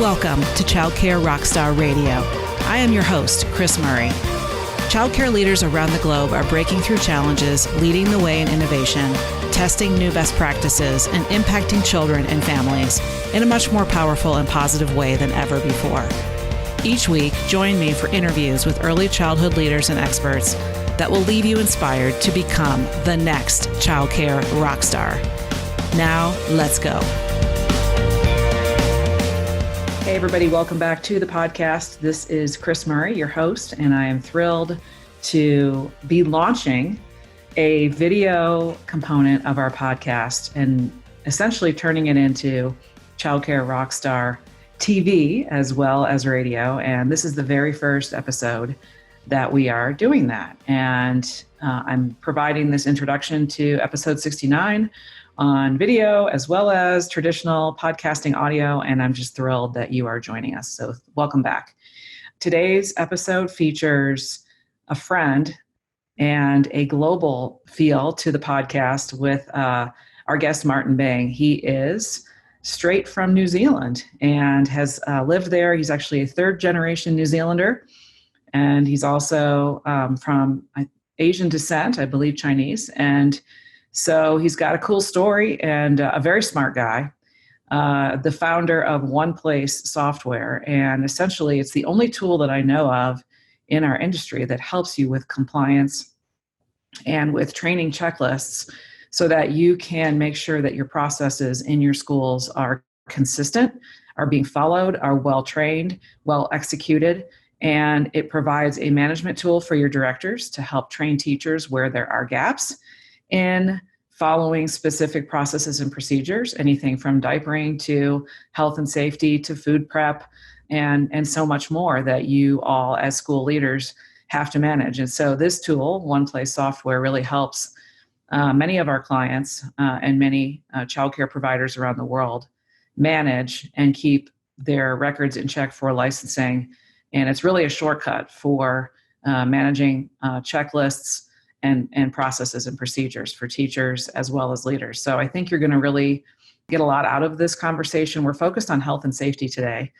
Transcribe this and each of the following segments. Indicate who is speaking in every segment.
Speaker 1: Welcome to Childcare Rockstar Radio. I am your host, Kris Murray. Childcare leaders around the globe are breaking through challenges, leading the way in innovation, testing new best practices, and impacting children and families in a much more powerful and positive way than ever before. Each week, join me for interviews with early childhood leaders and experts that will leave you inspired to become the next childcare rockstar. Now, let's go. Hey, everybody. Welcome back to the podcast. This is Kris Murray, your host, and I am thrilled to be launching a video component of our podcast and essentially turning it into Childcare Rockstar TV as well as radio. And this is the very first episode that we are doing that. And I'm providing this introduction to episode 69 on video as well as traditional podcasting audio. And I'm just thrilled that you are joining us. So welcome back. Today's episode features a friend and a global feel to the podcast with our guest, Martin Bang. He is straight from New Zealand and has lived there. He's actually a third generation New Zealander. And he's also from Asian descent, I believe Chinese. And so he's got a cool story and a very smart guy, the founder of One Place Software. And essentially, it's the only tool that I know of in our industry that helps you with compliance and with training checklists so that you can make sure that your processes in your schools are consistent, are being followed, are well trained, well executed. And it provides a management tool for your directors to help train teachers where there are gaps in following specific processes and procedures, anything from diapering to health and safety to food prep and so much more that you all as school leaders have to manage. And so this tool, One Place Software, really helps many of our clients and many childcare providers around the world manage and keep their records in check for licensing. And it's really a shortcut for managing checklists and processes and procedures for teachers as well as leaders. So I think you're going to really get a lot out of this conversation. We're focused on health and safety today.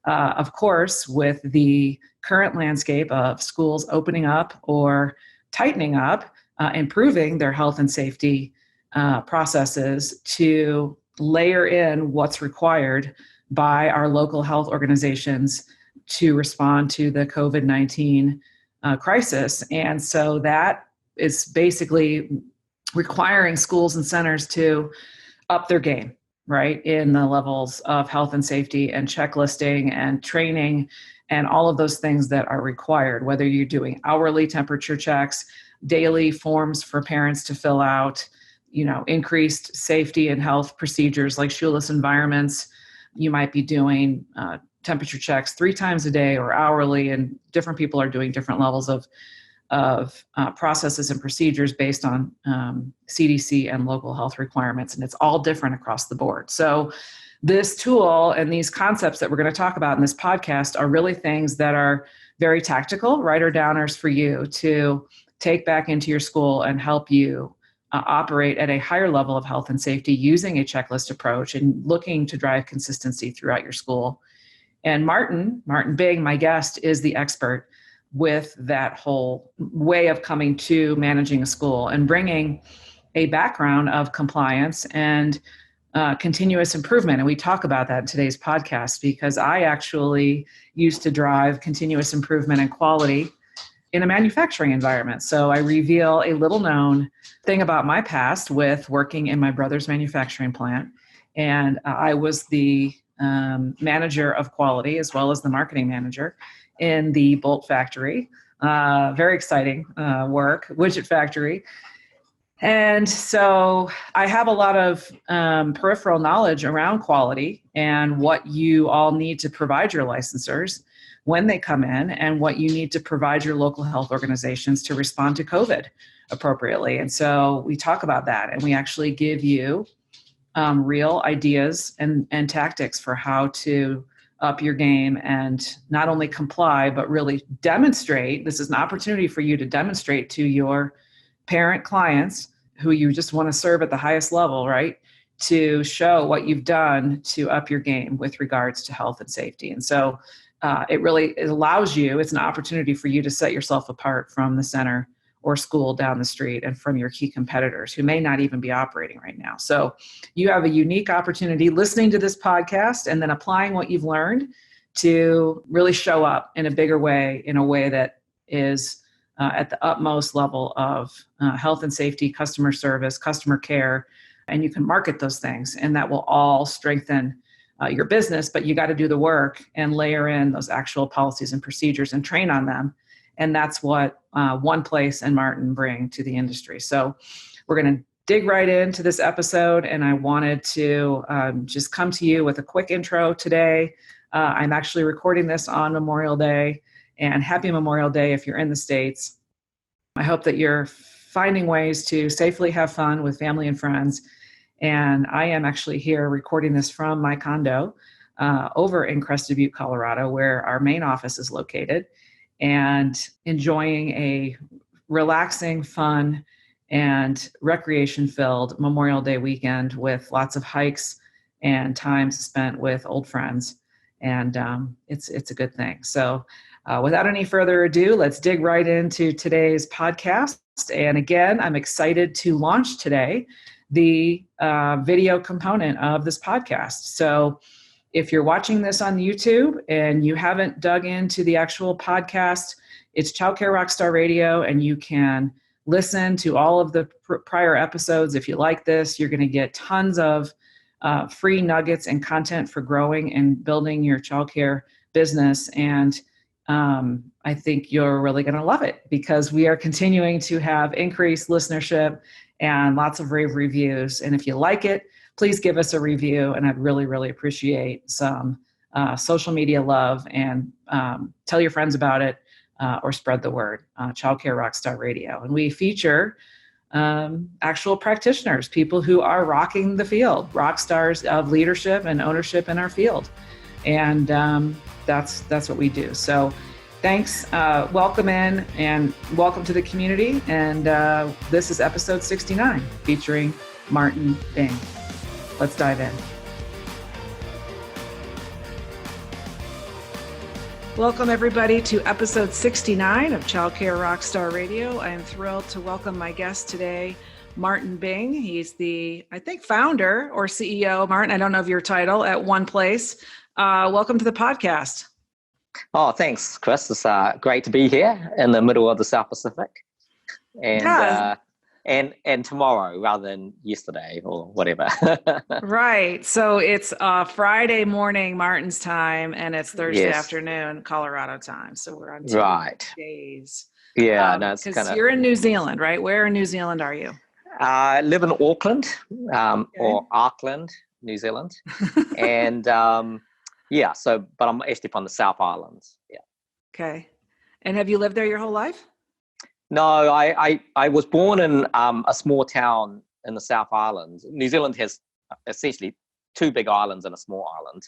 Speaker 1: Of course, with the current landscape of schools opening up or tightening up, improving their health and safety processes to layer in what's required by our local health organizations to respond to the COVID-19 crisis. And so that is basically requiring schools and centers to up their game, right, in the levels of health and safety and checklisting and training and all of those things that are required, whether you're doing hourly temperature checks, daily forms for parents to fill out, increased safety and health procedures like shoeless environments. You might be doing temperature checks 3 times a day or hourly, and different people are doing different levels of processes and procedures based on CDC and local health requirements, and it's all different across the board. So this tool and these concepts that we're going to talk about in this podcast are really things that are very tactical, writer-downers for you to take back into your school and help you operate at a higher level of health and safety using a checklist approach and looking to drive consistency throughout your school. And Martin Bang, my guest, is the expert with that whole way of coming to managing a school and bringing a background of compliance and continuous improvement. And we talk about that in today's podcast because I actually used to drive continuous improvement and quality in a manufacturing environment. So I reveal a little known thing about my past with working in my brother's manufacturing plant. And I was the manager of quality as well as the marketing manager in the Bolt factory. Very exciting work, widget factory. And so I have a lot of peripheral knowledge around quality and what you all need to provide your licensors when they come in and what you need to provide your local health organizations to respond to COVID appropriately. And so we talk about that and we actually give you real ideas and tactics for how to up your game and not only comply, but really demonstrate. This is an opportunity for you to demonstrate to your parent clients who you just want to serve at the highest level, right? to show what you've done to up your game with regards to health and safety. And so it allows you, it's an opportunity for you to set yourself apart from the center or school down the street and from your key competitors who may not even be operating right now. So you have a unique opportunity listening to this podcast and then applying what you've learned to really show up in a bigger way, in a way that is at the utmost level of health and safety, customer service, customer care, and you can market those things, and that will all strengthen your business. But you got to do the work and layer in those actual policies and procedures and train on them. And that's what One Place and Martin bring to the industry. So we're going to dig right into this episode, and I wanted to just come to you with a quick intro today. I'm actually recording this on Memorial Day, and happy Memorial Day if you're in the States. I hope that you're finding ways to safely have fun with family and friends. And I am actually here recording this from my condo over in Crested Butte, Colorado, where our main office is located, and enjoying a relaxing, fun, and recreation-filled Memorial Day weekend with lots of hikes and time spent with old friends. And it's a good thing. So without any further ado, let's dig right into today's podcast. And again, I'm excited to launch today the video component of this podcast. So if you're watching this on YouTube and you haven't dug into the actual podcast, it's Childcare Rockstar Radio, and you can listen to all of the prior episodes. If you like this, you're going to get tons of free nuggets and content for growing and building your childcare business. And I think you're really going to love it, because we are continuing to have increased listenership and lots of rave reviews. And if you like it, please give us a review. And I'd really, really appreciate some social media love, and tell your friends about it or spread the word. Childcare Rockstar Radio. And we feature actual practitioners, people who are rocking the field, rock stars of leadership and ownership in our field. And that's what we do. So thanks, welcome in, and welcome to the community. And this is episode 69 featuring Martin Bing. Let's dive in. Welcome everybody to episode 69 of Childcare Rockstar Radio. I am thrilled to welcome my guest today, Martin Bing. He's the, I think, founder or CEO, Martin, I don't know of your title, at One Place. Welcome to the podcast.
Speaker 2: Oh, thanks, Kris. It's great to be here in the middle of the South Pacific, and tomorrow rather than yesterday or whatever.
Speaker 1: Right. So it's Friday morning Martin's time, and it's Thursday afternoon Colorado time. So we're on 2 days.
Speaker 2: Yeah, no, it's kind of.
Speaker 1: Because you're in New Zealand, right? Where in New Zealand are you?
Speaker 2: I live in Auckland, or Auckland, New Zealand, and but I'm actually from the South Islands. Yeah. Okay.
Speaker 1: And have you lived there your whole life?
Speaker 2: No, I was born in a small town in the South Islands. New Zealand has essentially 2 big islands and a small island,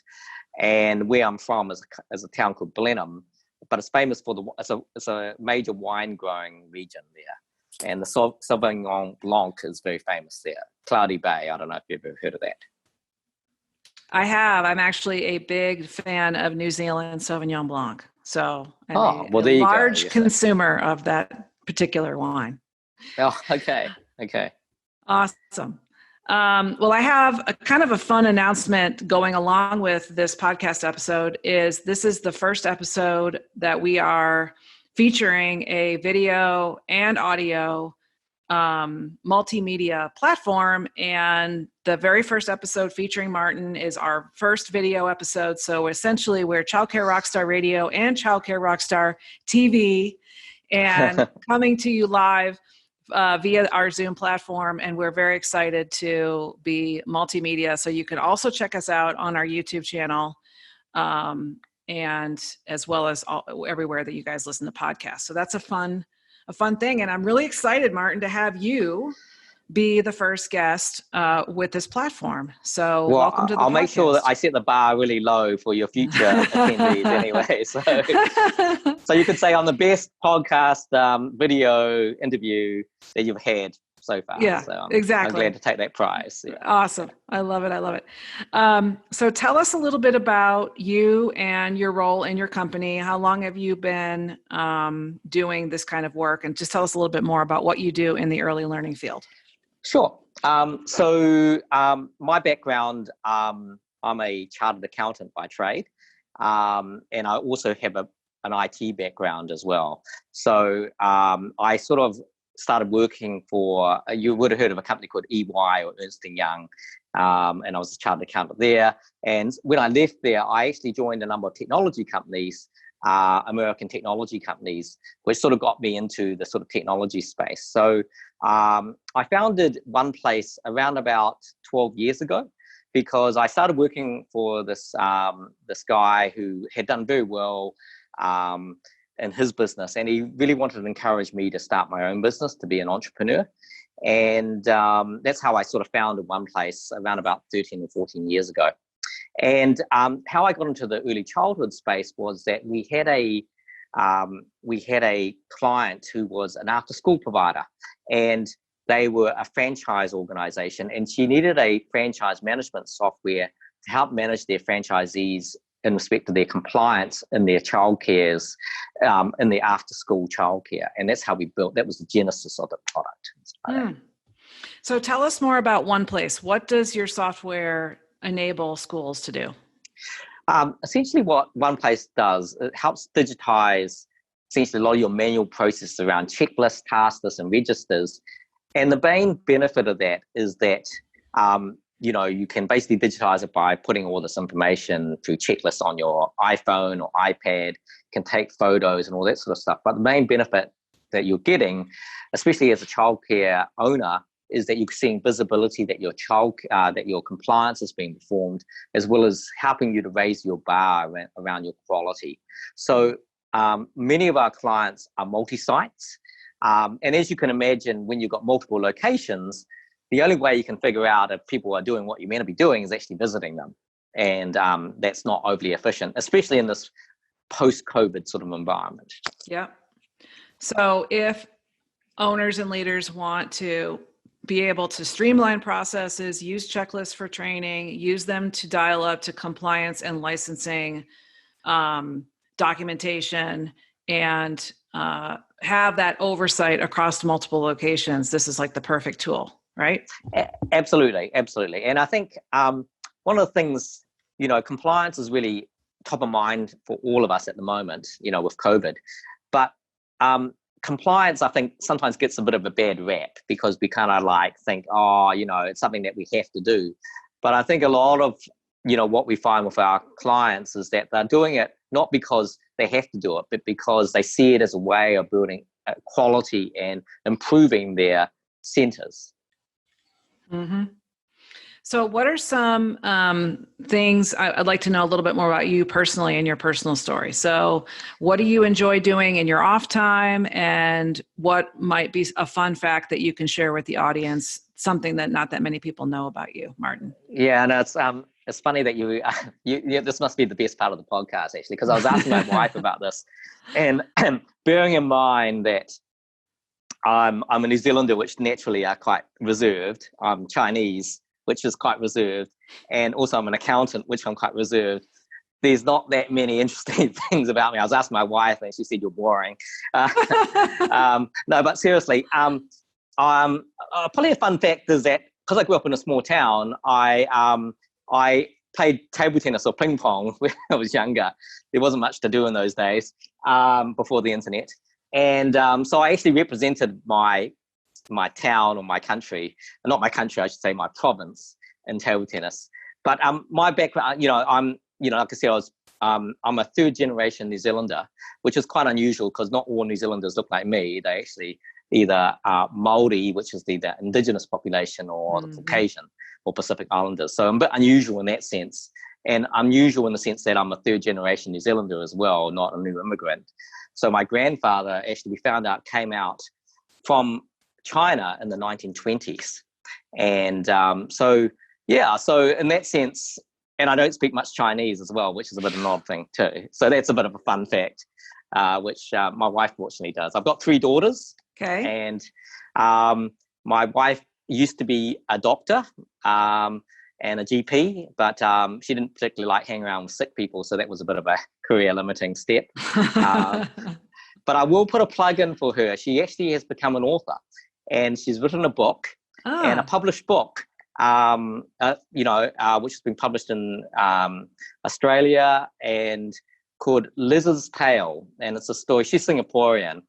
Speaker 2: and where I'm from is a town called Blenheim, but it's famous for it's a major wine growing region there, and the Sauvignon Blanc is very famous there. Cloudy Bay, I don't know if you've ever heard of that.
Speaker 1: I have. I'm actually a big fan of New Zealand Sauvignon Blanc, so I'm a large consumer of that particular wine.
Speaker 2: Oh, okay.
Speaker 1: Awesome. Well, I have a kind of a fun announcement going along with this podcast episode. This is the first episode that we are featuring a video and audio multimedia platform, and the very first episode featuring Martin is our first video episode. So essentially we're Childcare Rockstar Radio and Childcare Rockstar TV, and coming to you live via our Zoom platform. And we're very excited to be multimedia. So you can also check us out on our YouTube channel, and as well as everywhere that you guys listen to podcasts. So that's a fun thing. And I'm really excited, Martin, to have you be the first guest with this platform. So welcome to the podcast.
Speaker 2: I'll make sure that I set the bar really low for your future attendees anyway. So you could say I'm the best podcast video interview that you've had so far.
Speaker 1: Yeah,
Speaker 2: so
Speaker 1: exactly.
Speaker 2: I'm glad to take that prize. Yeah.
Speaker 1: Awesome. I love it. I love it. So tell us a little bit about you and your role in your company. How long have you been doing this kind of work? And just tell us a little bit more about what you do in the early learning field.
Speaker 2: Sure. My background, I'm a chartered accountant by trade, and I also have an IT background as well. So I sort of started working for, you would have heard of a company called EY or Ernst & Young, and I was a chartered accountant there. And when I left there, I actually joined a number of technology companies, American technology companies, which sort of got me into the sort of technology space. So I founded one place around about 12 years ago, because I started working for this guy who had done very well in his business, and he really wanted to encourage me to start my own business, to be an entrepreneur. And that's how I sort of founded one place around about 13 or 14 years ago. And how I got into the early childhood space was that we had a client who was an after-school provider, and they were a franchise organization, and she needed a franchise management software to help manage their franchisees in respect to their compliance in their childcares, in the after-school childcare. And that's how we built, that was the genesis of the product.
Speaker 1: So tell us more about One Place. What does your software enable schools to do?
Speaker 2: Essentially what One Place does, it helps digitize essentially a lot of your manual processes around checklists, task lists, and registers. And the main benefit of that is that you can basically digitize it by putting all this information through checklists on your iPhone or iPad, can take photos and all that sort of stuff. But the main benefit that you're getting, especially as a childcare owner, is that you're seeing visibility that that your compliance is being performed, as well as helping you to raise your bar around your quality. So many of our clients are multi-sites. And as you can imagine, when you've got multiple locations, the only way you can figure out if people are doing what you're meant to be doing is actually visiting them. And that's not overly efficient, especially in this post-COVID sort of environment.
Speaker 1: Yeah. So if owners and leaders want to be able to streamline processes, use checklists for training, use them to dial up to compliance and licensing, documentation, and have that oversight across multiple locations, this is like the perfect tool, right?
Speaker 2: Absolutely. And I think one of the things, compliance is really top of mind for all of us at the moment, with COVID. But compliance, I think, sometimes gets a bit of a bad rap, because we kind of think, it's something that we have to do. But I think a lot of, what we find with our clients is that they're doing it not because they have to do it, but because they see it as a way of building quality and improving their centers.
Speaker 1: Mm-hmm. So what are some things, I'd like to know a little bit more about you personally and your personal story. So what do you enjoy doing in your off time, and what might be a fun fact that you can share with the audience, something that not that many people know about you, Martin?
Speaker 2: Yeah, no, it's funny that you this must be the best part of the podcast, actually, because I was asking my wife about this, and bearing in mind that I'm a New Zealander, which naturally are quite reserved. I'm Chinese, which is quite reserved. And also I'm an accountant, which I'm quite reserved. There's not that many interesting things about me. I was asking my wife and she said, you're boring. No, but seriously, probably a fun fact is that because I grew up in a small town, I played table tennis or ping pong when I was younger. There wasn't much to do in those days before the internet. And so I actually represented my town or my country, not my country, I should say my province, in table tennis. But my background, I'm, like I said, I'm a third generation New Zealander, which is quite unusual because not all New Zealanders look like me. They actually either Māori, which is the indigenous population, or the Caucasian or Pacific Islanders. So I'm a bit unusual in that sense. And unusual in the sense that I'm a third generation New Zealander as well, not a new immigrant. So my grandfather, actually, we found out, came out from China in the 1920s. And so in that sense, and I don't speak much Chinese as well, which is a bit of an odd thing too. So that's a bit of a fun fact, which my wife fortunately does. I've got 3 daughters.
Speaker 1: Okay.
Speaker 2: And my wife used to be a doctor and a GP, but she didn't particularly like hanging around with sick people, so that was a bit of a career limiting step. But I will put a plug in for her. She actually has become an author, and she's written a book and a published book, which has been published in Australia and called Liz's Tale. And it's a story. She's Singaporean,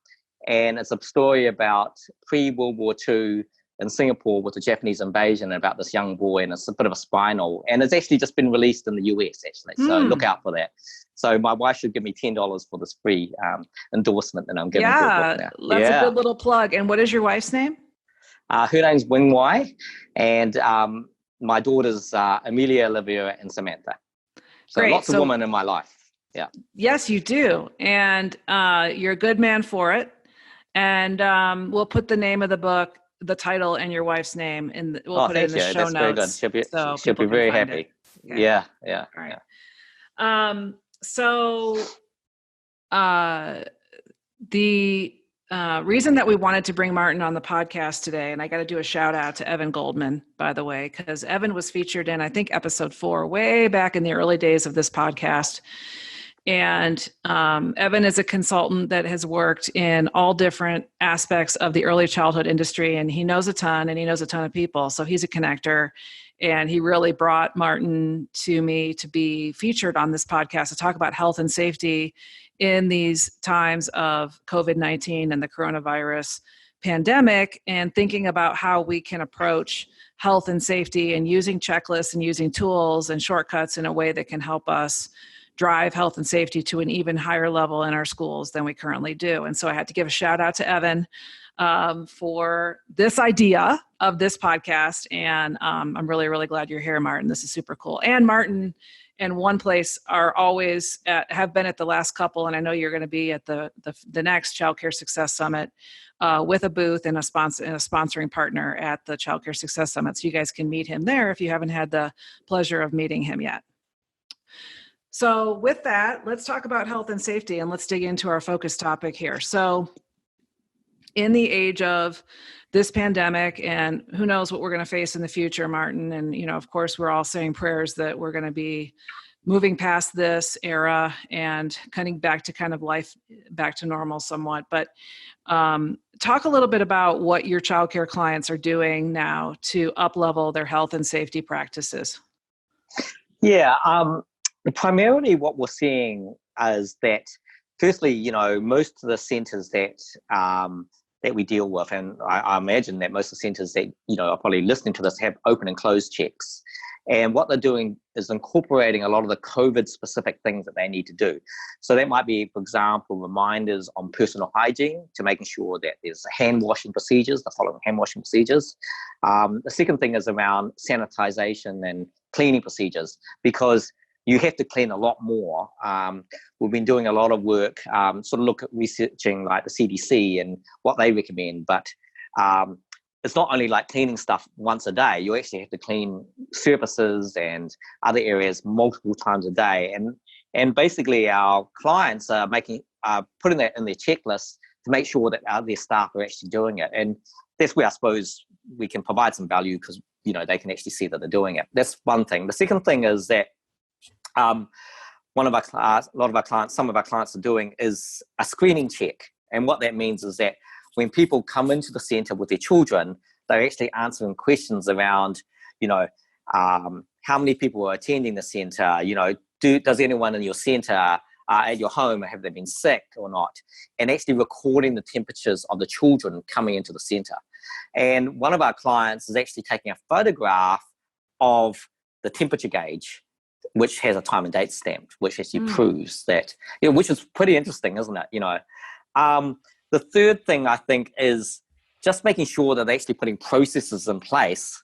Speaker 2: and it's a story about pre-World War II in Singapore with the Japanese invasion, about this young boy, and it's a bit of a spinal. And it's actually just been released in the US, actually. So look out for that. So my wife should give me $10 for this free endorsement that I'm giving to her book now.
Speaker 1: That's a good little plug. And what is your wife's name?
Speaker 2: Her name's Wing Wai, and my daughters Amelia, Olivia, and Samantha. So
Speaker 1: Great.
Speaker 2: Lots of women in my life. Yeah.
Speaker 1: Yes, you do. And you're a good man for it. And we'll put the name of the book, the title, and your wife's name we'll put it in the show
Speaker 2: That's
Speaker 1: notes.
Speaker 2: Very good. She'll be
Speaker 1: people
Speaker 2: very
Speaker 1: can find
Speaker 2: happy.
Speaker 1: it. Okay.
Speaker 2: Yeah.
Speaker 1: All right.
Speaker 2: Yeah.
Speaker 1: So the reason that we wanted to bring Martin on the podcast today, and I got to do a shout out to Evan Goldman, by the way, because Evan was featured in, I think, episode 4, way back in the early days of this podcast. And Evan is a consultant that has worked in all different aspects of the early childhood industry, and he knows a ton, and he knows a ton of people. So he's a connector, and he really brought Martin to me to be featured on this podcast to talk about health and safety in these times of COVID-19 and the coronavirus pandemic, and thinking about how we can approach health and safety and using checklists and using tools and shortcuts in a way that can help us drive health and safety to an even higher level in our schools than we currently do. And so I had to give a shout out to Evan for this idea of this podcast. And I'm really, really glad you're here, Martin. This is super cool. And Martin and One Place are always have been at the last couple, and I know you're going to be at the next Childcare Success Summit with a booth and a sponsoring partner at the Childcare Success Summit. So you guys can meet him there if you haven't had the pleasure of meeting him yet. So with that, let's talk about health and safety, and let's dig into our focus topic here. So in the age of this pandemic, and who knows what we're going to face in the future, Martin, and, of course, we're all saying prayers that we're going to be moving past this era and coming back to kind of life back to normal somewhat. But talk a little bit about what your childcare clients are doing now to up-level their health and safety practices.
Speaker 2: Yeah. Primarily what we're seeing is that, firstly, most of the centres that we deal with, and I imagine that most of the centres that, are probably listening to this have open and closed checks. And what they're doing is incorporating a lot of the COVID-specific things that they need to do. So that might be, for example, reminders on personal hygiene, to making sure that there's hand washing procedures, the following hand washing procedures. The second thing is around sanitization and cleaning procedures, because you have to clean a lot more. We've been doing a lot of work, researching like the CDC and what they recommend, but it's not only like cleaning stuff once a day. You actually have to clean surfaces and other areas multiple times a day. And basically our clients are putting that in their checklist to make sure that their staff are actually doing it. And that's where I suppose we can provide some value, because, they can actually see that they're doing it. That's one thing. The second thing is that some of our clients are doing is a screening check. And what that means is that when people come into the centre with their children, they're actually answering questions around, how many people are attending the centre, does anyone in your centre at your home, have they been sick or not? And actually recording the temperatures of the children coming into the centre. And one of our clients is actually taking a photograph of the temperature gauge, which has a time and date stamped, which actually proves that, which is pretty interesting, isn't it? The third thing I think is just making sure that they're actually putting processes in place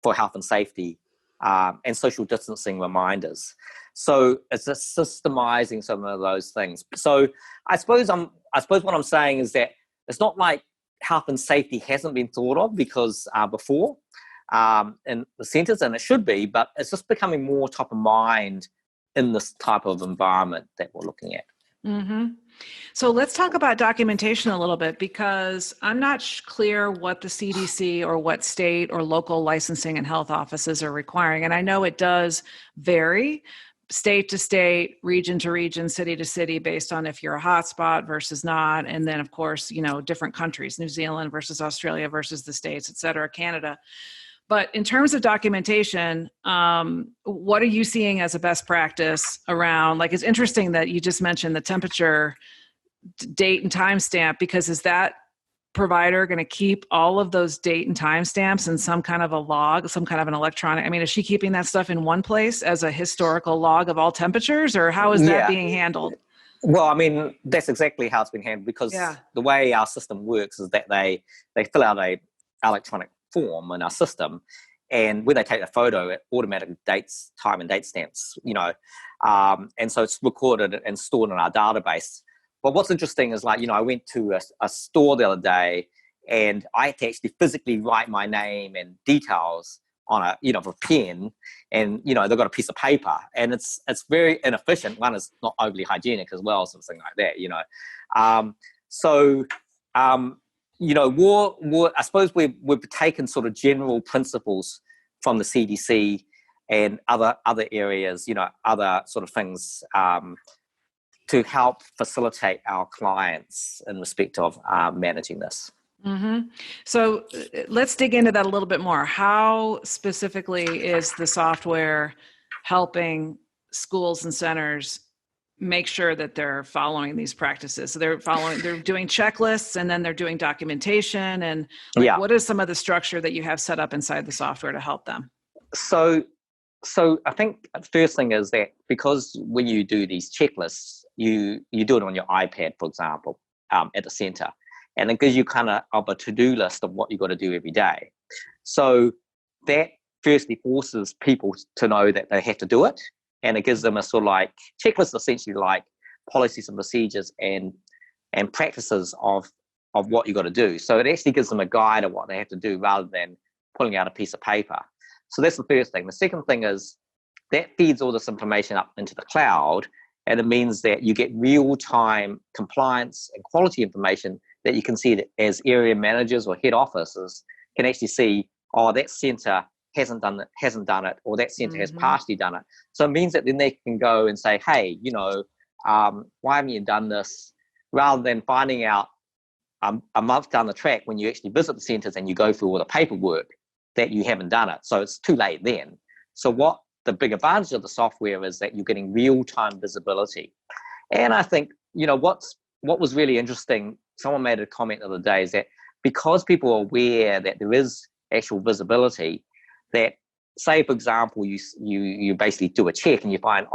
Speaker 2: for health and safety and social distancing reminders. So it's just systemizing some of those things. So I suppose what I'm saying is that it's not like health and safety hasn't been thought of because before in the centres, and it should be, but it's just becoming more top of mind in this type of environment that we're looking at.
Speaker 1: Mm-hmm. So let's talk about documentation a little bit, because I'm not clear what the CDC or what state or local licensing and health offices are requiring. And I know it does vary state to state, region to region, city to city, based on if you're a hotspot versus not. And then, of course, different countries, New Zealand versus Australia versus the States, et cetera, Canada. But in terms of documentation, what are you seeing as a best practice around, like, it's interesting that you just mentioned the temperature, date and timestamp, because is that provider going to keep all of those date and timestamps in some kind of a log, some kind of an electronic? I mean, is she keeping that stuff in one place as a historical log of all temperatures, or how is that being handled?
Speaker 2: Well, I mean, that's exactly how it's been handled, because the way our system works is that they fill out a electronic form in our system, and when they take a photo, it automatically dates, time and date stamps, and so it's recorded and stored in our database. But what's interesting is, I went to a store the other day, and I had to actually physically write my name and details on a pen, and they've got a piece of paper, and it's very inefficient. One is not overly hygienic as well, something like that. I suppose we've taken sort of general principles from the CDC and other areas, other sort of things, to help facilitate our clients in respect of managing this.
Speaker 1: Mm-hmm. So let's dig into that a little bit more. How specifically is the software helping schools and centers make sure that they're following these practices? So they're doing checklists, and then they're doing documentation, and what is some of the structure that you have set up inside the software to help them?
Speaker 2: So I think the first thing is that, because when you do these checklists, you do it on your iPad, for example, at the center, and it gives you kind of a to-do list of what you've got to do every day. So that firstly forces people to know that they have to do it, and it gives them a sort of like checklist, essentially like policies and procedures and practices of what you've got to do. So it actually gives them a guide of what they have to do, rather than pulling out a piece of paper. So that's the first thing. The second thing is that feeds all this information up into the cloud, and it means that you get real-time compliance and quality information that you can see that as area managers or head offices can actually see, that center hasn't done it, or that center has partially done it. So it means that then they can go and say, hey, why haven't you done this? Rather than finding out a month down the track when you actually visit the centers and you go through all the paperwork that you haven't done it. So it's too late then. So what the big advantage of the software is that you're getting real-time visibility. And I think, what was really interesting, someone made a comment the other day, is that because people are aware that there is actual visibility, that say, for example, you basically do a check and you find,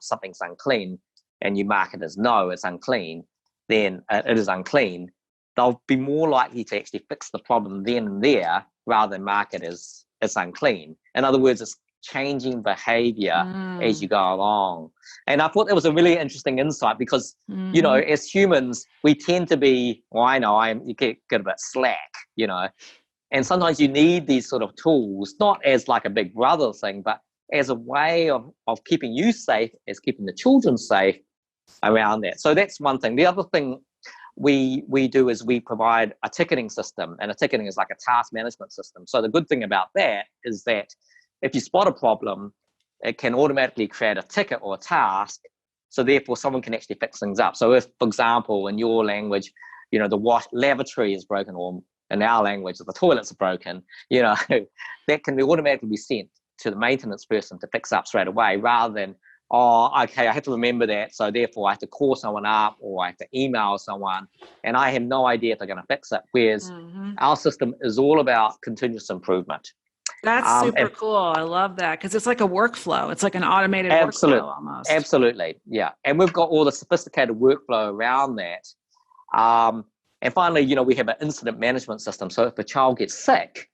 Speaker 2: something's unclean, and you mark it as no, it's unclean, then it is unclean. They'll be more likely to actually fix the problem then and there, rather than mark it as it's unclean. In other words, it's changing behavior as you go along. And I thought that was a really interesting insight, because as humans, we tend to be, you get a bit slack, and sometimes you need these sort of tools, not as like a big brother thing, but as a way of keeping you safe, as keeping the children safe around that. So that's one thing. The other thing we do is we provide a ticketing system, and a ticketing is like a task management system. So the good thing about that is that if you spot a problem, it can automatically create a ticket or a task, so therefore someone can actually fix things up. So if, for example, in your language, the lavatory is broken, or in our language, the toilets are broken, that can automatically be sent to the maintenance person to fix up straight away, rather than, I have to remember that, so therefore I have to call someone up, or I have to email someone, and I have no idea if they're going to fix it. Whereas our system is all about continuous improvement.
Speaker 1: That's super cool. I love that, because it's like a workflow. It's like an automated workflow almost.
Speaker 2: Absolutely, yeah. And we've got all the sophisticated workflow around that. And finally, we have an incident management system. So if a child gets sick,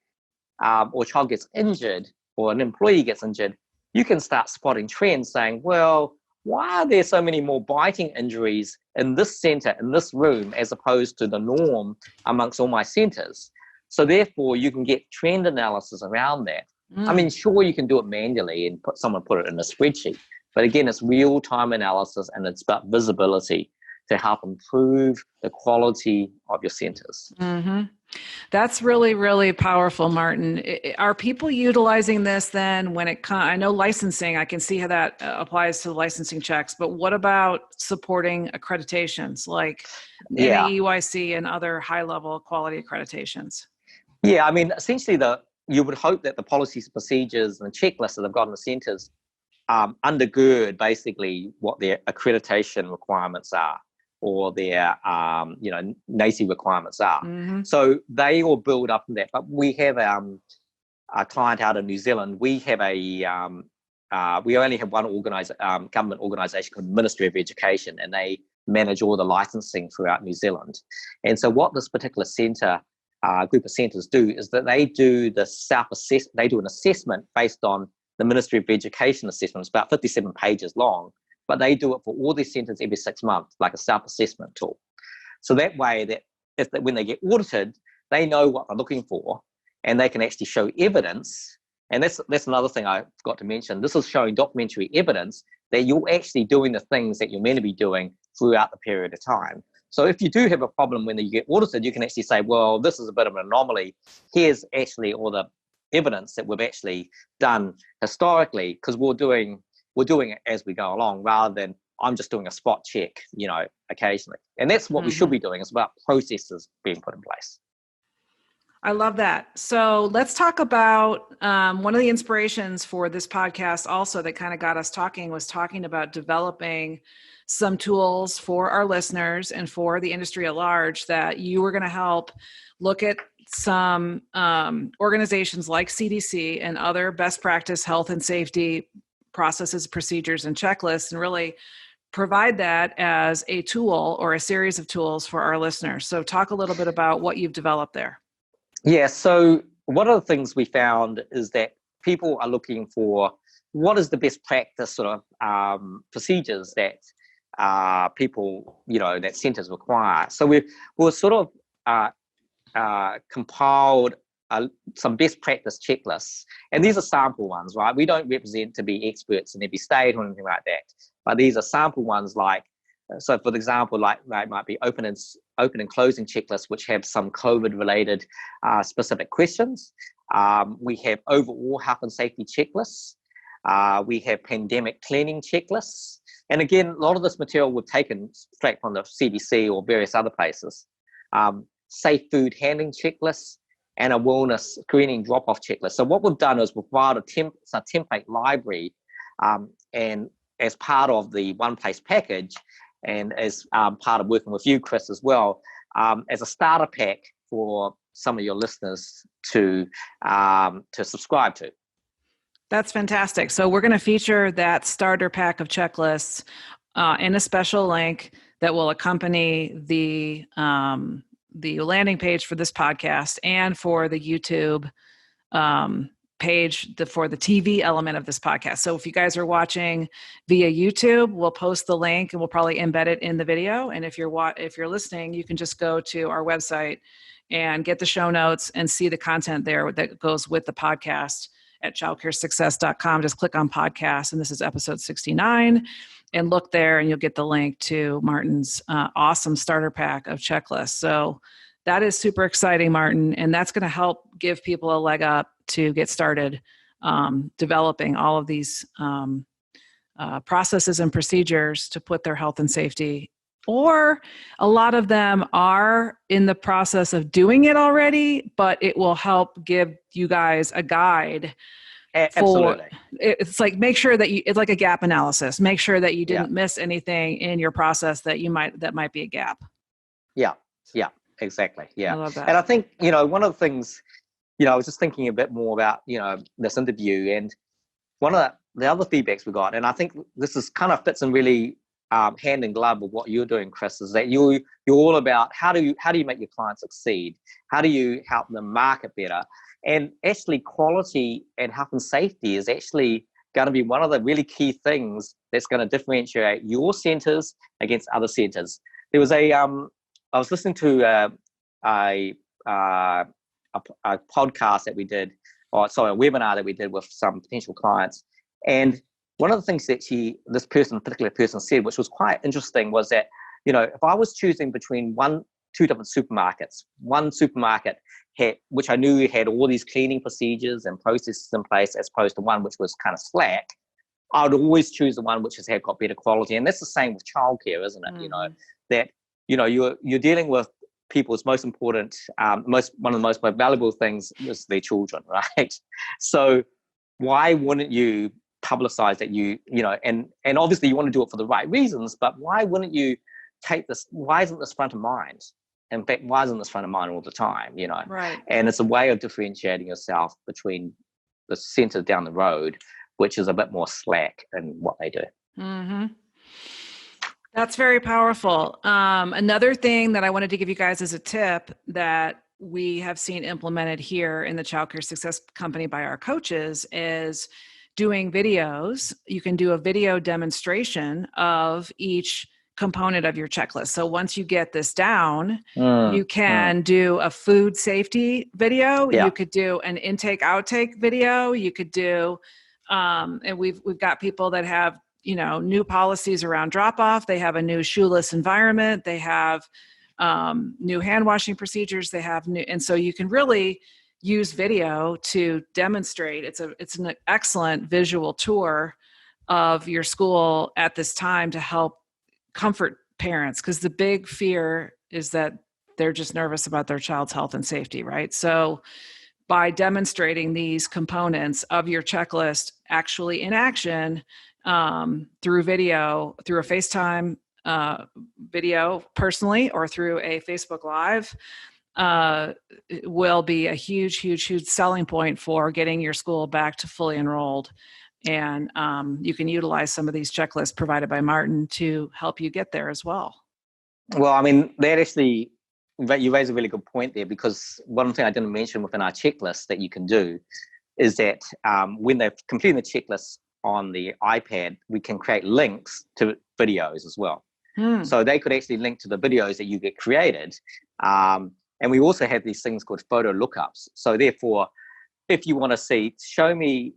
Speaker 2: or a child gets injured, or an employee gets injured, you can start spotting trends, saying, well, why are there so many more biting injuries in this center, in this room, as opposed to the norm amongst all my centers? So therefore, you can get trend analysis around that. I mean, sure, you can do it manually and put it in a spreadsheet, But again, it's real-time analysis, and it's about visibility to help improve the quality of your centers.
Speaker 1: Mm-hmm. That's really, really powerful, Martin. Are people utilizing this then when it comes? I know licensing, I can see how that applies to the licensing checks, but what about supporting accreditations like NAEYC and other high-level quality accreditations?
Speaker 2: Yeah, I mean, essentially, you would hope that the policies, procedures, and checklists that they've got in the centers undergird basically what their accreditation requirements are, or their NACE requirements are.
Speaker 1: Mm-hmm.
Speaker 2: So they all build up in that. But we have a client out in New Zealand. We have we only have one government organisation called Ministry of Education, and they manage all the licensing throughout New Zealand. And so what this particular centre, group of centres do is that they do the self-assessment. They do an assessment based on the Ministry of Education assessment. It's about 57 pages long, but they do it for all their centres every 6 months, like a self-assessment tool. So that way, that when they get audited, they know what they're looking for, and they can actually show evidence. And that's another thing I forgot to mention. This is showing documentary evidence that you're actually doing the things that you're meant to be doing throughout the period of time. So if you do have a problem when you get audited, you can actually say, well, this is a bit of an anomaly. Here's actually all the evidence that we've actually done historically, because we're doing it as we go along, rather than I'm just doing a spot check, occasionally. And that's what we should be doing. It's about processes being put in place.
Speaker 1: I love that. So let's talk about one of the inspirations for this podcast also that kind of got us talking was talking about developing some tools for our listeners and for the industry at large that you were going to help look at some organizations like CDC and other best practice health and safety processes, procedures, and checklists, and really provide that as a tool or a series of tools for our listeners. So talk a little bit about what you've developed there.
Speaker 2: Yeah, so one of the things we found is that people are looking for what is the best practice sort of procedures that people, that centers require. So we're sort of compiled some best practice checklists, and these are sample ones, right? We don't represent to be experts in every state or anything like that, but these are sample ones. So for example, like might be open and closing checklists, which have some COVID related specific questions. We have overall health and safety checklists. We have pandemic cleaning checklists. And again, a lot of this material we've taken straight from the CDC or various other places. Safe food handling checklists, and a wellness screening drop-off checklist. So what we've done is we've provided a template library, and as part of the One Place package, and as part of working with you, Kris, as well, as a starter pack for some of your listeners to subscribe to.
Speaker 1: That's fantastic. So we're going to feature that starter pack of checklists in a special link that will accompany the landing page for this podcast and for the YouTube page for the TV element of this podcast. So if you guys are watching via YouTube, we'll post the link and we'll probably embed it in the video. And if you're listening, you can just go to our website and get the show notes and see the content there that goes with the podcast at childcaresuccess.com. Just click on podcast, and this is episode 69, and look there and you'll get the link to Martin's awesome starter pack of checklists. So that is super exciting, Martin, and that's going to help give people a leg up to get started developing all of these processes and procedures to put their health and safety, or a lot of them are in the process of doing it already, but it will help give you guys a guide.
Speaker 2: Absolutely.
Speaker 1: It's like, make sure that it's like a gap analysis. Make sure that you didn't miss anything in your process that might be a gap. Yeah,
Speaker 2: exactly. Yeah.
Speaker 1: I love that.
Speaker 2: And I think, one of the things, I was just thinking a bit more about, this interview, and one of the other feedbacks we got, and I think this is kind of fits in really hand in glove with what you're doing, Kris, is that you're all about how do you make your clients succeed? How do you help them market better? And actually, quality and health and safety is actually going to be one of the really key things that's going to differentiate your centers against other centers. There was I was listening to a podcast that we did, a webinar that we did with some potential clients, and one of the things that this particular person said, which was quite interesting, was that, if I was choosing between two different supermarkets, one supermarket which I knew had all these cleaning procedures and processes in place, as opposed to one which was kind of slack, I would always choose the one which has got better quality. And that's the same with childcare, isn't it?
Speaker 1: Mm-hmm.
Speaker 2: That you're dealing with people's most important, one of the most valuable things is their children, right? So why wouldn't you publicize that and obviously you want to do it for the right reasons, but why wouldn't you take this? Why isn't this front of mind? In fact, why isn't this front of mind all the time?
Speaker 1: Right.
Speaker 2: And it's a way of differentiating yourself between the centre down the road, which is a bit more slack in what they do.
Speaker 1: Mm-hmm. That's very powerful. Another thing that I wanted to give you guys as a tip that we have seen implemented here in the Childcare Success Company by our coaches is doing videos. You can do a video demonstration of each component of your checklist. So once you get this down, you can do a food safety video.
Speaker 2: Yeah.
Speaker 1: You could do an intake outtake video. You could do, and we've got people that have, new policies around drop off. They have a new shoeless environment. They have new hand washing procedures. They have new, and so you can really use video to demonstrate. It's an excellent visual tour of your school at this time to help comfort parents, because the big fear is that they're just nervous about their child's health and safety, right? So by demonstrating these components of your checklist actually in action through video, through a FaceTime video personally, or through a Facebook Live, will be a huge, huge, huge selling point for getting your school back to fully enrolled. And you can utilize some of these checklists provided by Martin to help you get there as well.
Speaker 2: Well, I mean, you raise a really good point there, because one thing I didn't mention within our checklist that you can do is that when they've completed the checklist on the iPad, we can create links to videos as well. So they could actually link to the videos that you get created. And we also have these things called photo lookups. So therefore, if you want to see, show me,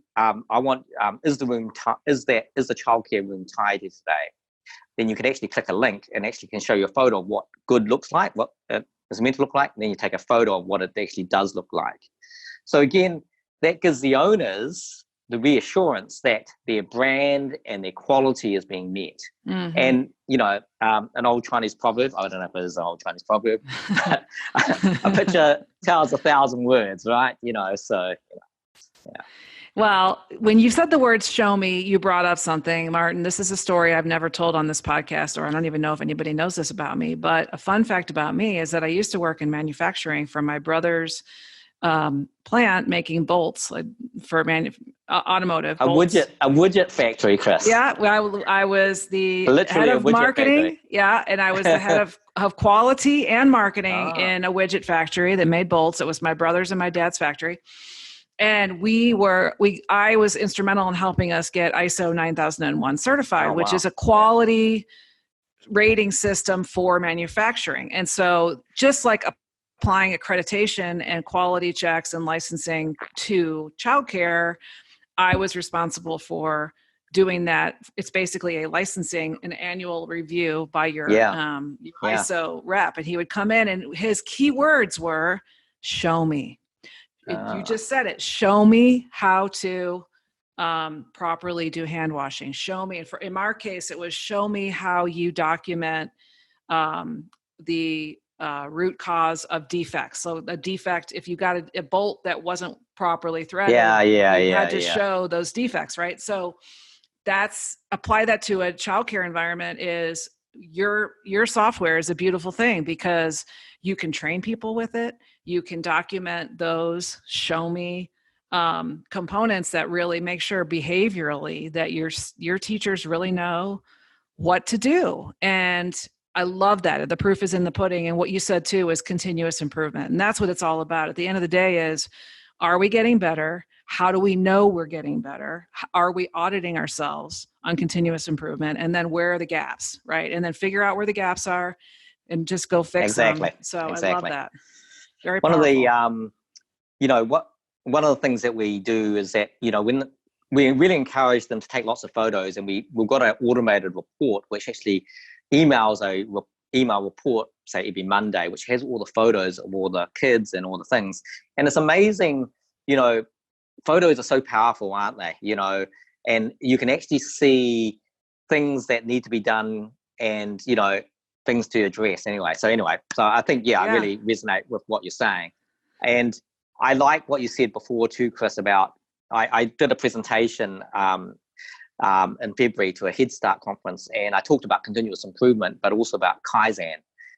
Speaker 2: is the childcare room tidy today? Then you can actually click a link and actually can show you a photo of what good looks like, what it is meant to look like, and then you take a photo of what it actually does look like. So again, that gives the owners the reassurance that their brand and their quality is being met. Mm-hmm. And, an old Chinese proverb, I don't know if it is an old Chinese proverb, but a picture tells 1,000 words, right? Yeah.
Speaker 1: Well, when you said the words "show me," you brought up something, Martin. This is a story I've never told on this podcast, or I don't even know if anybody knows this about me. But a fun fact about me is that I used to work in manufacturing for my brother's plant, making bolts for automotive bolts.
Speaker 2: A widget factory, Kris.
Speaker 1: Yeah, well, I was the
Speaker 2: Literally
Speaker 1: head of marketing.
Speaker 2: Factory.
Speaker 1: Yeah, and I was the head of quality and marketing in a widget factory that made bolts. It was my brother's and my dad's factory. And I was instrumental in helping us get ISO 9001 certified, which is a quality rating system for manufacturing. And so just like applying accreditation and quality checks and licensing to childcare, I was responsible for doing that. It's basically a licensing, an annual review by your ISO rep. And he would come in and his key words were, show me. You just said it. Show me how to properly do hand washing. Show me. And in our case, it was show me how you document the root cause of defects. So a defect, if you got a bolt that wasn't properly threaded, you had to show those defects, right? So apply that to a childcare environment. Is your software is a beautiful thing because you can train people with it. You can document those show me components that really make sure behaviorally that your teachers really know what to do. And I love that. The proof is in the pudding. And what you said too is continuous improvement. And that's what it's all about. At the end of the day is, are we getting better? How do we know we're getting better? Are we auditing ourselves on continuous improvement? And then where are the gaps, right? And then figure out where the gaps are and just go fix them. So I love that. Very powerful.
Speaker 2: One of the things that we do is that, when we really encourage them to take lots of photos, and we've got an automated report which actually emails email report, say every Monday, which has all the photos of all the kids and all the things. And it's amazing, photos are so powerful, aren't they? And you can actually see things that need to be done and, things to address anyway. So I think, I really resonate with what you're saying. And I like what you said before too, Kris, about, I did a presentation in February to a Head Start conference, and I talked about continuous improvement, but also about Kaizen.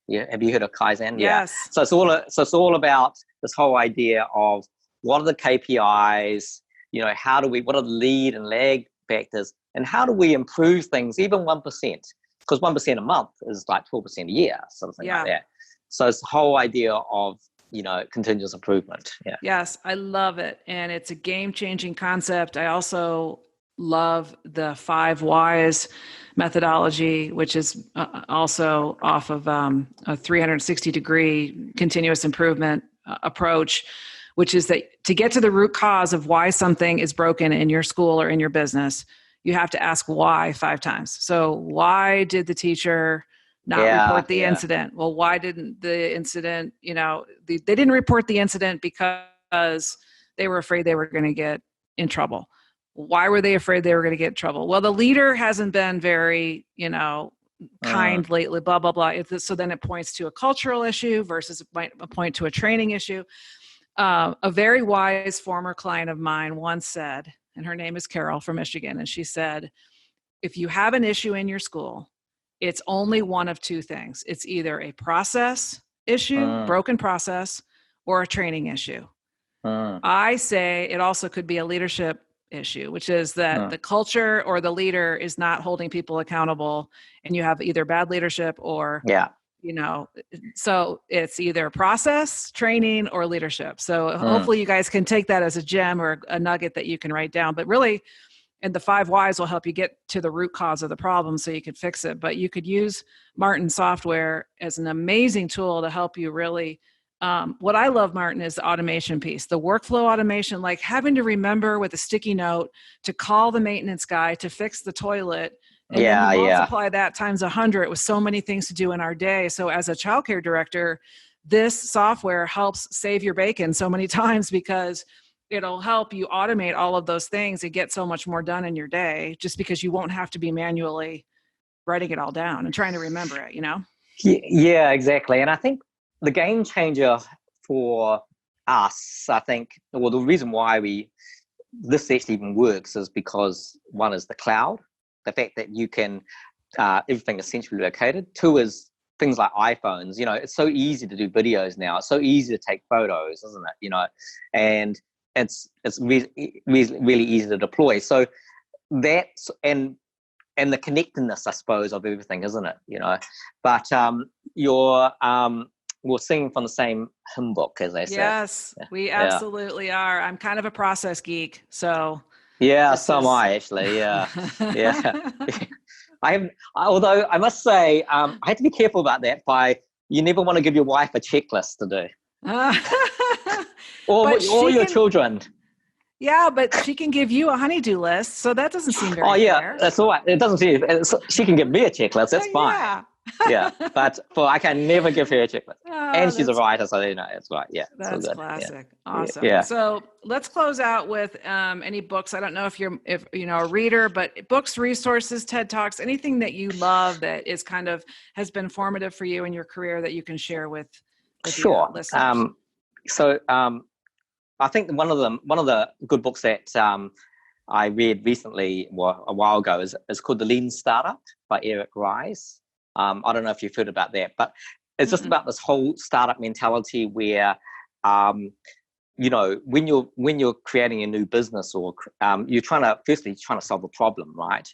Speaker 2: Yeah, have you heard of Kaizen?
Speaker 1: Yes.
Speaker 2: Yeah. So it's all about this whole idea of what are the KPIs, what are the lead and lag factors, and how do we improve things even 1%? Because 1% a month is like 12% a year, something like that. So it's the whole idea of continuous improvement. Yeah.
Speaker 1: Yes, I love it. And it's a game-changing concept. I also love the 5 whys methodology, which is also off of a 360-degree continuous improvement approach, which is that to get to the root cause of why something is broken in your school or in your business, you have to ask why 5 times. So why did the teacher not report the incident? Well, why didn't the incident, they didn't report the incident because they were afraid they were going to get in trouble. Why were they afraid they were going to get in trouble? Well, the leader hasn't been very, kind lately, blah, blah, blah. So then it points to a cultural issue versus a point to a training issue. A very wise former client of mine once said, and her name is Carol from Michigan, and she said, if you have an issue in your school, it's only one of 2 things. It's either a process issue, broken process, or a training issue. I say it also could be a leadership issue, which is that the culture or the leader is not holding people accountable, and you have either bad leadership or, so it's either process, training, or leadership. So hopefully you guys can take that as a gem or a nugget that you can write down. But really, and the 5 whys will help you get to the root cause of the problem so you can fix it. But you could use Martin software as an amazing tool to help you really. What I love, Martin, is the automation piece, the workflow automation, like having to remember with a sticky note to call the maintenance guy to fix the toilet. And then you multiply that times 100 with so many things to do in our day. So as a childcare director, this software helps save your bacon so many times because it'll help you automate all of those things and get so much more done in your day just because you won't have to be manually writing it all down and trying to remember it,
Speaker 2: Yeah, exactly. And I think the game changer for us, the reason why this actually even works is because 1 is the cloud, the fact that you can, everything is centrally located. 2 is things like iPhones. It's so easy to do videos now. It's so easy to take photos, isn't it? And it's really easy to deploy. So that's, and the connectedness, I suppose, of everything, isn't it? But we're singing from the same hymn book, as they say.
Speaker 1: Yes, we absolutely are. I'm kind of a process geek, so.
Speaker 2: Yeah, so am I, actually. Yeah, yeah. Although I must say, I had to be careful about that. You never want to give your wife a checklist to do, or your children.
Speaker 1: Yeah, but she can give you a honey-do list, so that doesn't seem very fair.
Speaker 2: That's all right. It doesn't seem. She can give me a checklist. That's fine. Yeah, but I can never give her a checklist. And she's a writer, so it's right. Yeah,
Speaker 1: that's classic. Yeah. Awesome.
Speaker 2: Yeah.
Speaker 1: So let's close out with any books. I don't know if you're a reader, but books, resources, TED Talks, anything that you love that is has been formative for you in your career that you can share with
Speaker 2: sure.
Speaker 1: Listeners.
Speaker 2: I think one of the good books that I read recently, a while ago, is called The Lean Startup by Eric Ries. I don't know if you've heard about that, but it's just about this whole startup mentality where, when you're creating a new business or you're trying to solve a problem, right?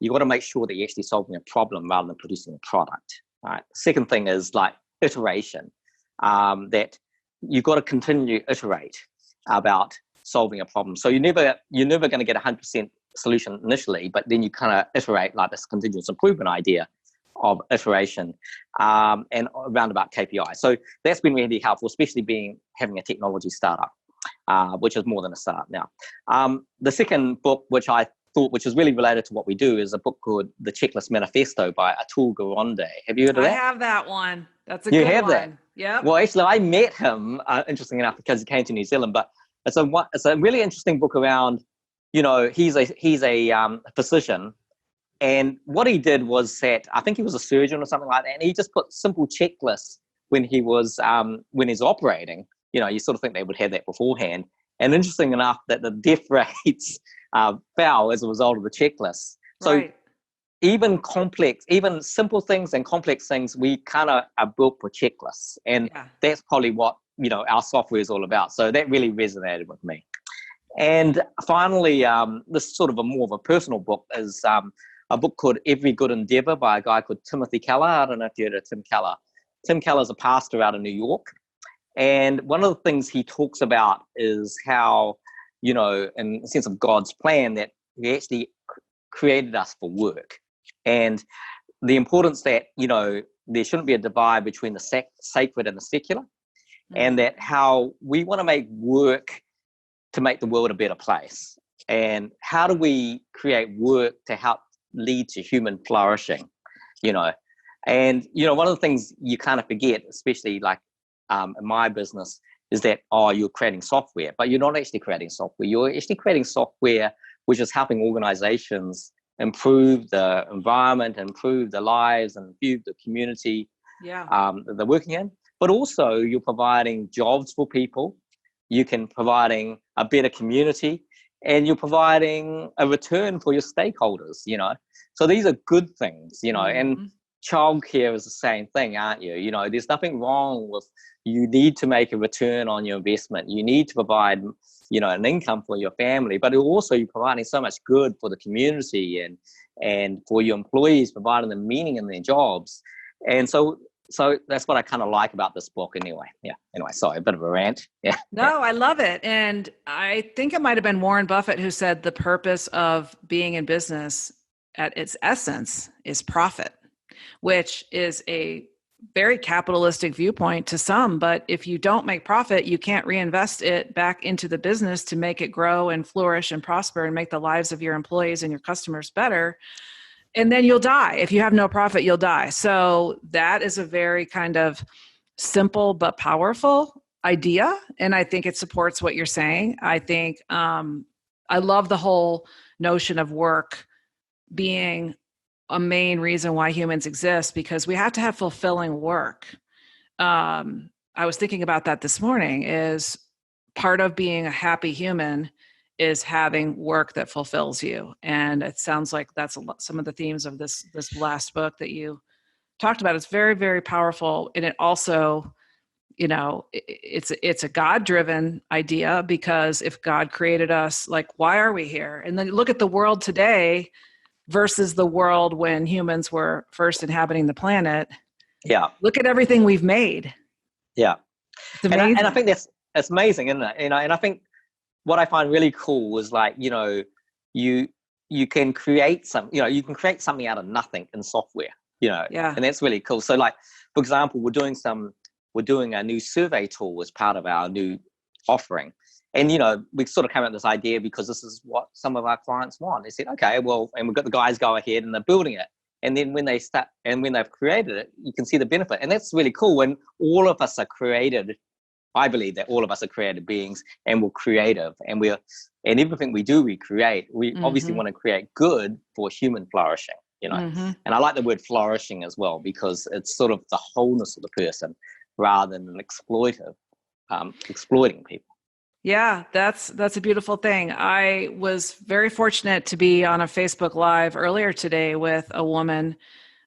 Speaker 2: You got to make sure that you're actually solving a problem rather than producing a product, right? Second thing is like iteration, that you got to continue to iterate about solving a problem. So you're never going to get 100% solution initially, but then you kind of iterate, like this continuous improvement idea of iteration, and around about KPI. So that's been really helpful, especially having a technology startup. which is more than a start now. The second book, which I thought, which is really related to what we do, is a book called The Checklist Manifesto by Atul Gawande. Have you heard of that?
Speaker 1: I have that one. That's a
Speaker 2: You
Speaker 1: good
Speaker 2: have
Speaker 1: one.
Speaker 2: that?
Speaker 1: Yep.
Speaker 2: Well, actually, I met him, interesting enough, because he came to New Zealand. But it's a really interesting book around, he's a physician, and what he did was that I think he was a surgeon or something like that, and he just put simple checklists when he's operating. You sort of think they would have that beforehand. And interesting enough, that the death rates fell as a result of the checklists. So
Speaker 1: right.
Speaker 2: even simple things and complex things, we kind of are built for checklists. And that's probably what, our software is all about. So that really resonated with me. And finally, this is sort of more of a personal book, is a book called Every Good Endeavor by a guy called Timothy Keller. I don't know if you heard of Tim Keller. Tim Keller's a pastor out of New York. And one of the things he talks about is how, in the sense of God's plan, that he actually created us for work. And the importance that, there shouldn't be a divide between the sacred and the secular. And that how we want to make work to make the world a better place. And how do we create work to help lead to human flourishing, And, one of the things you kind of forget, especially like in my business, is that, you're creating software, but you're not actually creating software. You're actually creating software which is helping organizations improve the environment, improve the lives, and improve the community that they're working in. But also you're providing jobs for people. You can providing a better community, and you're providing a return for your stakeholders, So these are good things, and childcare is the same thing, aren't you? There's nothing wrong with, you need to make a return on your investment. You need to provide, an income for your family, but also you're providing so much good for the community and for your employees, providing them meaning in their jobs. And so that's what I kind of like about this book anyway. Yeah. Anyway, sorry, a bit of a rant. Yeah.
Speaker 1: No, I love it. And I think it might've been Warren Buffett who said the purpose of being in business at its essence is profit, which is a very capitalistic viewpoint to some. But if you don't make profit, you can't reinvest it back into the business to make it grow and flourish and prosper and make the lives of your employees and your customers better. And then you'll die. If you have no profit, you'll die. So that is a very kind of simple but powerful idea. And I think it supports what you're saying. I think I love the whole notion of work being a main reason why humans exist, because we have to have fulfilling work. I was thinking about that this morning, is part of being a happy human is having work that fulfills you. And it sounds like that's some of the themes of this last book that you talked about. It's very, very powerful. And it also, it's a God-driven idea, because if God created us, like, why are we here? And then look at the world today versus the world when humans were first inhabiting the planet.
Speaker 2: Yeah.
Speaker 1: Look at everything we've made.
Speaker 2: Yeah.
Speaker 1: It's amazing.
Speaker 2: And I think that's amazing, isn't it? And I think what I find really cool is, like, you can create you can create something out of nothing in software, and that's really cool. So, like, for example, we're doing a new survey tool as part of our new offering. And, we sort of came up with this idea because this is what some of our clients want. They said, okay, well, and we've got the guys go ahead and they're building it. And then when they've created it, you can see the benefit. And that's really cool. When all of us are created, I believe that all of us are creative beings, and we're creative, and everything we do, we create. We obviously want to create good for human flourishing, And I like the word flourishing as well, because it's sort of the wholeness of the person rather than an exploiting people.
Speaker 1: Yeah, that's a beautiful thing. I was very fortunate to be on a Facebook Live earlier today with a woman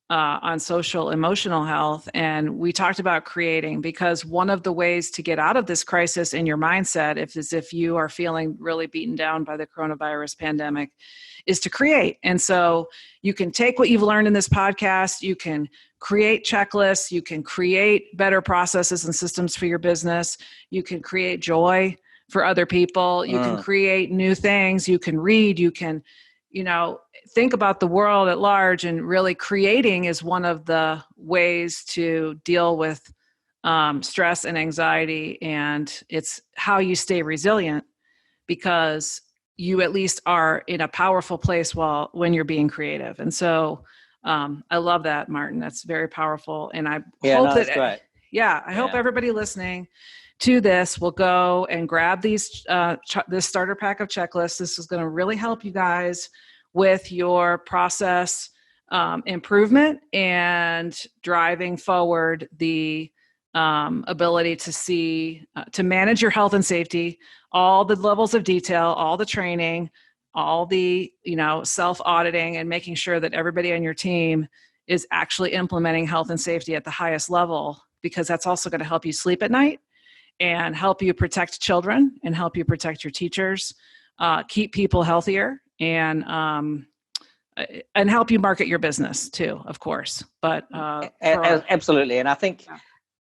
Speaker 1: on social emotional health. And we talked about creating, because one of the ways to get out of this crisis in your mindset, if you are feeling really beaten down by the coronavirus pandemic, is to create. And so you can take what you've learned in this podcast, you can create checklists, you can create better processes and systems for your business, you can create joy for other people, you can create new things, you can read, you can, think about the world at large. And really creating is one of the ways to deal with stress and anxiety, and it's how you stay resilient, because you at least are in a powerful place when you're being creative. And so I love that, Martin. That's very powerful. And I hope
Speaker 2: that's great.
Speaker 1: I hope everybody listening to this will go and grab this starter pack of checklists. This is going to really help you guys with your process improvement and driving forward the ability to see, to manage your health and safety, all the levels of detail, all the training, all the, self-auditing, and making sure that everybody on your team is actually implementing health and safety at the highest level, because that's also going to help you sleep at night and help you protect children and help you protect your teachers, keep people healthier, and help you market your business too, of course. But
Speaker 2: absolutely. And I think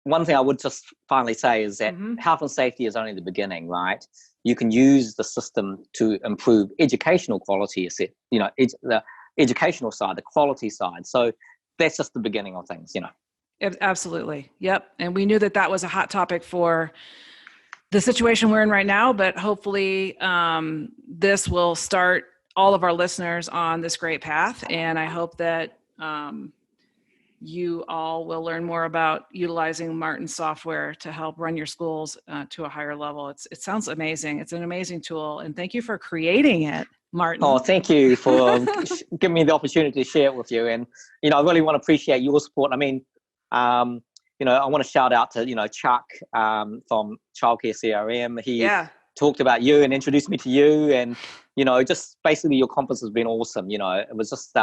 Speaker 2: one thing I would just finally say is that health and safety is only the beginning, right? You can use the system to improve educational quality, the educational side, the quality side. So that's just the beginning of things,
Speaker 1: Absolutely. Yep. And we knew that was a hot topic for the situation we're in right now, but hopefully this will start all of our listeners on this great path. And I hope that you all will learn more about utilizing Martin's software to help run your schools to a higher level. It sounds amazing. It's an amazing tool. And thank you for creating it, Martin.
Speaker 2: Oh, thank you for giving me the opportunity to share it with you. And, I really want to appreciate your support. I mean, I want to shout out to, Chuck from Childcare CRM. He talked about you and introduced me to you. And, just basically your conference has been awesome. It was just,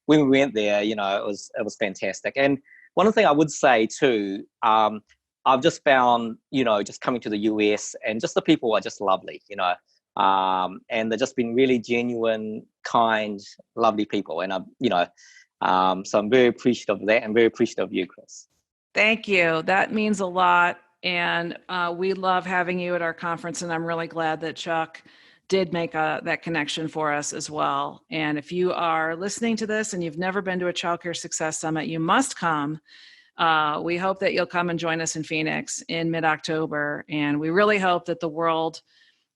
Speaker 2: when we went there, it was fantastic. And one thing I would say too, I've just found, just coming to the US, and just the people are just lovely, and they've just been really genuine, kind, lovely people. And so I'm very appreciative of that, and very appreciative of you, Kris.
Speaker 1: Thank you. That means a lot. And we love having you at our conference. And I'm really glad that Chuck did make that connection for us as well. And if you are listening to this and you've never been to a Childcare Success Summit, you must come. We hope that you'll come and join us in Phoenix in mid-October. And we really hope that the world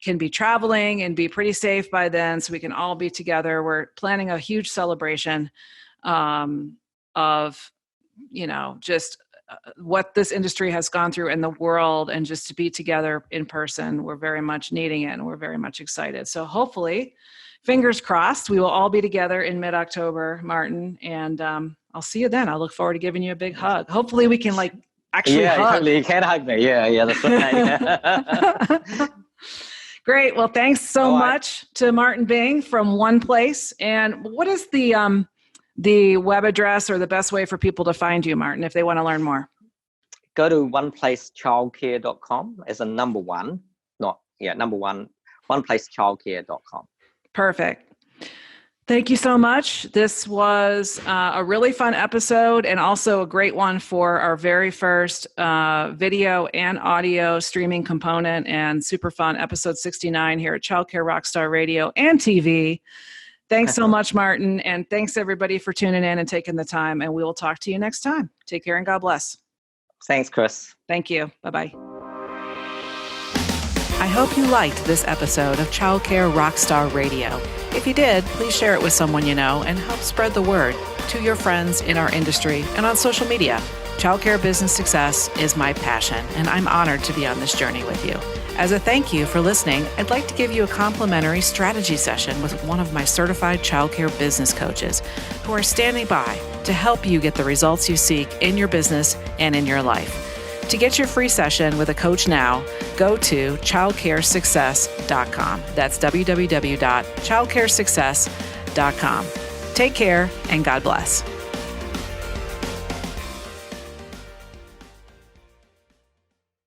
Speaker 1: can be traveling and be pretty safe by then, so we can all be together. We're planning a huge celebration of, just what this industry has gone through in the world, and just to be together in person. We're very much needing it, and we're very much excited. So hopefully, fingers crossed, we will all be together in mid-October, Martin, and I'll see you then. I look forward to giving you a big hug. Hopefully we can actually hug.
Speaker 2: Hopefully you can hug me. Yeah, that's right.
Speaker 1: Great. Well, thanks so much to Martin Bing from One Place. And what is the web address or the best way for people to find you, Martin, if they want to learn more?
Speaker 2: Go to oneplacechildcare.com as a number one, oneplacechildcare.com.
Speaker 1: Perfect. Thank you so much. This was a really fun episode, and also a great one for our very first video and audio streaming component, and super fun episode 69 here at Childcare Rockstar Radio and TV. Thanks so much, Martin. And thanks everybody for tuning in and taking the time. And we will talk to you next time. Take care and God bless.
Speaker 2: Thanks, Kris.
Speaker 1: Thank you. Bye-bye. I hope you liked this episode of Childcare Rockstar Radio. If you did, please share it with someone you know and help spread the word to your friends in our industry and on social media. Childcare business success is my passion, and I'm honored to be on this journey with you. As a thank you for listening, I'd like to give you a complimentary strategy session with one of my certified childcare business coaches who are standing by to help you get the results you seek in your business and in your life. To get your free session with a coach now, go to childcaresuccess.com. That's www.childcaresuccess.com. Take care and God bless.